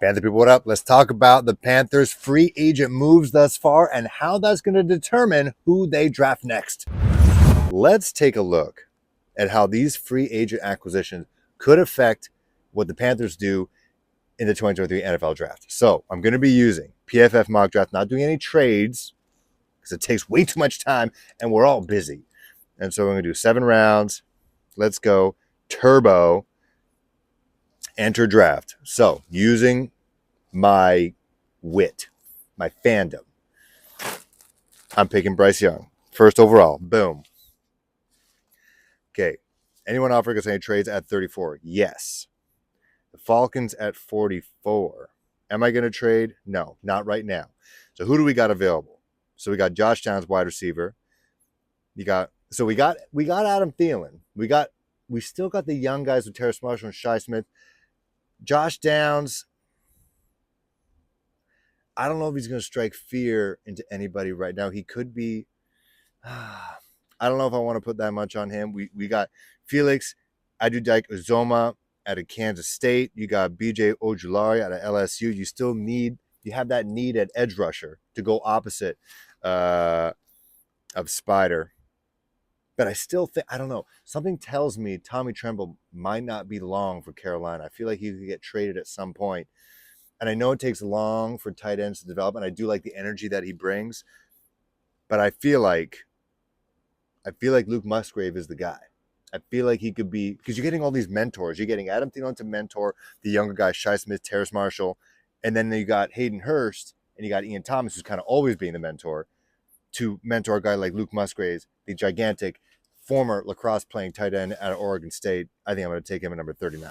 Panther people, what up? Let's talk about the Panthers' free agent moves thus far and how that's going to determine who they draft next. Let's take a look at how these free agent acquisitions could affect what the Panthers do in the 2023 NFL draft. So I'm going to be using PFF mock draft, not doing any trades because it takes way too much time and we're all busy. And so we're going to do 7 rounds. Let's go. Turbo. Enter draft. So using my wit, my fandom, I'm picking Bryce Young. First overall. Boom. Okay. Anyone offering us any trades at 34? Yes. The Falcons at 44. Am I going to trade? No, not right now. So who do we got available? So we got Josh Downs, wide receiver. We got Adam Thielen. We still got the young guys with Terrace Marshall and Shi Smith. Josh Downs, I don't know if he's going to strike fear into anybody right now. He could be. I don't know if I want to put that much on him. We got Felix Adudike-Uzoma out of Kansas State. You got BJ Ojulari out of LSU. You have that need at edge rusher to go opposite of Spider. But I still think, I don't know. Something tells me Tommy Tremble might not be long for Carolina. I feel like he could get traded at some point. And I know it takes long for tight ends to develop, and I do like the energy that he brings. But I feel like Luke Musgrave is the guy. I feel like he could be, because you're getting all these mentors. You're getting Adam Thielen to mentor the younger guys, Shi Smith, Terrace Marshall, and then you got Hayden Hurst, and you got Ian Thomas, who's kind of always being the mentor, to mentor a guy like Luke Musgrave, the gigantic former lacrosse playing tight end out of Oregon State. I think I'm going to take him at number 39.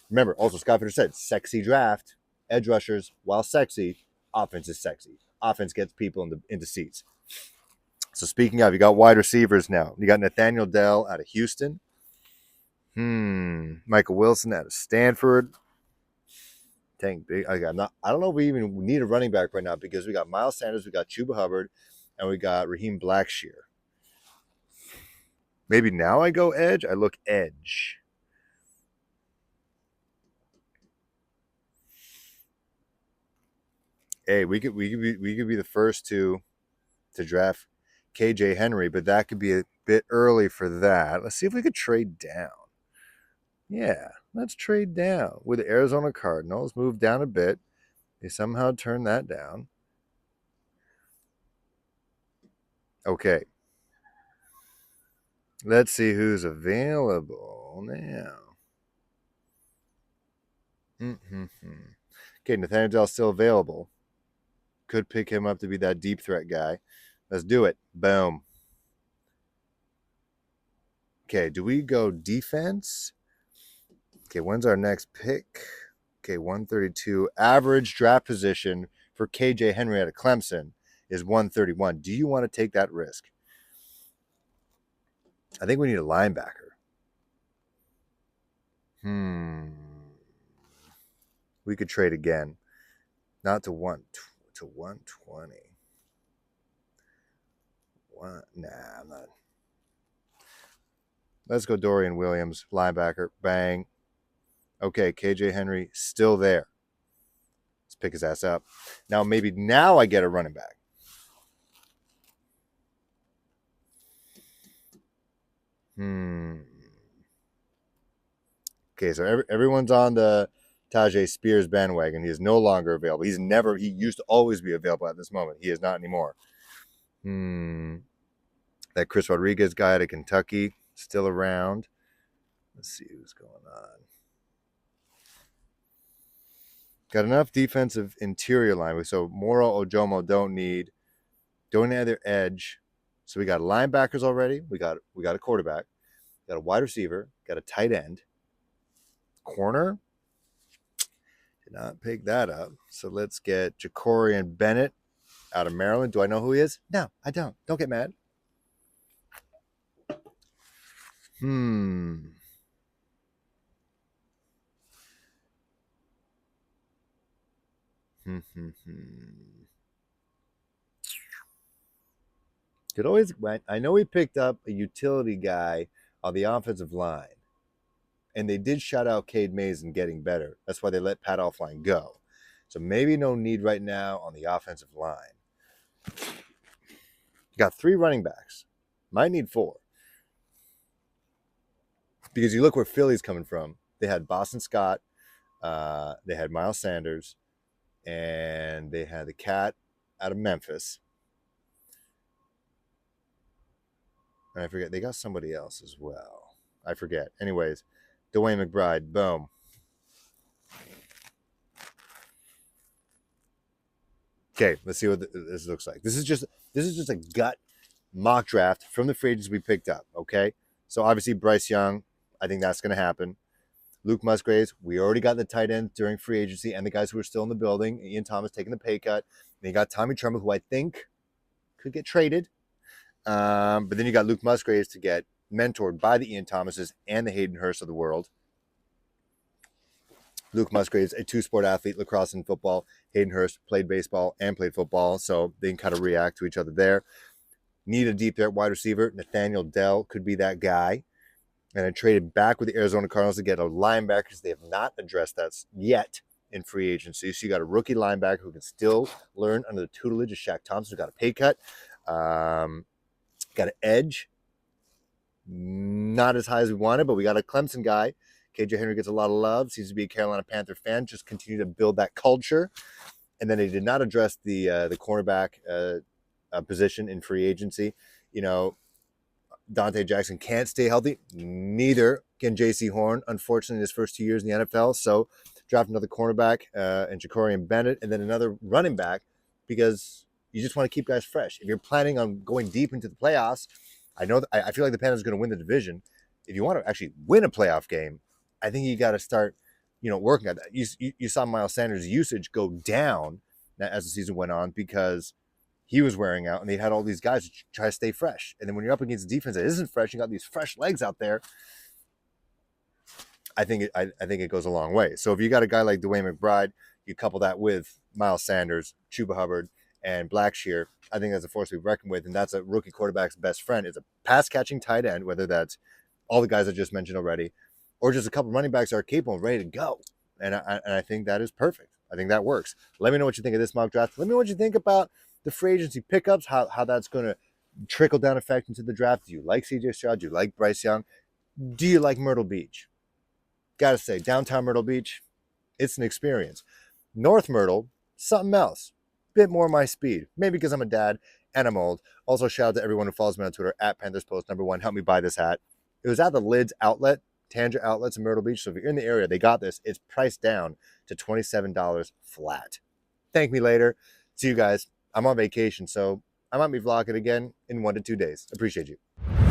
Remember, also Scott Fitter said, sexy draft, edge rushers, while sexy, offense is sexy. Offense gets people into seats. So speaking of, you got wide receivers now. You got Nathaniel Dell out of Houston. Michael Wilson out of Stanford. I don't know if we even need a running back right now because we got Miles Sanders, we got Chuba Hubbard, and we got Raheem Blackshear. Maybe now I go edge. I look edge. Hey, we could be the first to draft KJ Henry, but that could be a bit early for that. Let's see if we could trade down. Yeah, let's trade down with the Arizona Cardinals. Move down a bit. They somehow turn that down. Okay. Let's see who's available now. Okay, Nathaniel Dell's still available. Could pick him up to be that deep threat guy. Let's do it. Boom. Okay, do we go defense? Okay, when's our next pick? Okay, 132. Average draft position for KJ Henry out of Clemson is 131. Do you want to take that risk? I think we need a linebacker. We could trade again. Not to 120. Nah, I'm not. Let's go Dorian Williams, linebacker. Bang. Okay, KJ Henry still there. Let's pick his ass up. Now I get a running back. Okay, so everyone's on the Tajay Spears bandwagon. He is no longer available. He used to always be available at this moment. He is not anymore. That Chris Rodriguez guy out of Kentucky, still around. Let's see who's going on. Got enough defensive interior line. So Moro, Ojomo don't need their edge. So we got linebackers already. We got a quarterback. Got a wide receiver. Got a tight end. Corner. Did not pick that up. So let's get Jacorian Bennett out of Maryland. Do I know who he is? No, I don't. Don't get mad. I know we picked up a utility guy on the offensive line, and they did shout out Cade Mays in getting better. That's why they let Pat Offline go. So maybe no need right now on the offensive line. You got 3 running backs. Might need 4. Because you look where Philly's coming from. They had Boston Scott. They had Miles Sanders. And they had the cat out of Memphis. And I forget. They got somebody else as well. I forget. Anyways, Dwayne McBride. Boom. Okay, let's see what this looks like. This is just a gut mock draft from the free agents we picked up. Okay, so obviously Bryce Young, I think that's going to happen. Luke Musgraves, we already got the tight end during free agency, and the guys who are still in the building. Ian Thomas taking the pay cut. And you got Tommy Tremble, who I think could get traded. But then you got Luke Musgraves to get mentored by the Ian Thomases and the Hayden Hurst of the world. Luke Musgraves, a 2-sport athlete, lacrosse and football. Hayden Hurst played baseball and played football, so they can kind of react to each other there. Need a deep threat wide receiver. Nathaniel Dell could be that guy. And I traded back with the Arizona Cardinals to get a linebacker because they have not addressed that yet in free agency. So you got a rookie linebacker who can still learn under the tutelage of Shaq Thompson, who got a pay cut. Got an edge. Not as high as we wanted, but we got a Clemson guy. KJ Henry gets a lot of love. Seems to be a Carolina Panther fan. Just continue to build that culture. And then they did not address the cornerback position in free agency. You know, Dante Jackson can't stay healthy. Neither can J.C. Horn, unfortunately, in his first 2 years in the NFL. So draft another cornerback and Jacorian Bennett, and then another running back because you just want to keep guys fresh. If you're planning on going deep into the playoffs, I feel like the Panthers are going to win the division. If you want to actually win a playoff game, I think you got to start, working at that. You saw Miles Sanders' usage go down as the season went on because he was wearing out, and they had all these guys try to stay fresh. And then when you're up against a defense that isn't fresh, you got these fresh legs out there. I think it goes a long way. So if you got a guy like Dwayne McBride, you couple that with Miles Sanders, Chuba Hubbard, and Blackshear, I think that's a force to be reckoned with, and that's a rookie quarterback's best friend. Is a pass-catching tight end, whether that's all the guys I just mentioned already, or just a couple running backs that are capable and ready to go. And I think that is perfect. I think that works. Let me know what you think of this mock draft. Let me know what you think about the free agency pickups, how that's going to trickle down effect into the draft. Do you like CJ Stroud? Do you like Bryce Young? Do you like Myrtle Beach? Gotta say, downtown Myrtle Beach, it's an experience. North Myrtle, something else. Bit more my speed. Maybe because I'm a dad and I'm old. Also, shout out to everyone who follows me on Twitter at PanthersPost1. Help me buy this hat. It was at the Lids outlet, Tanger Outlets in Myrtle Beach. So if you're in the area, they got this. It's priced down to $27 flat. Thank me later. See you guys. I'm on vacation, so I might be vlogging again in 1 to 2 days. Appreciate you.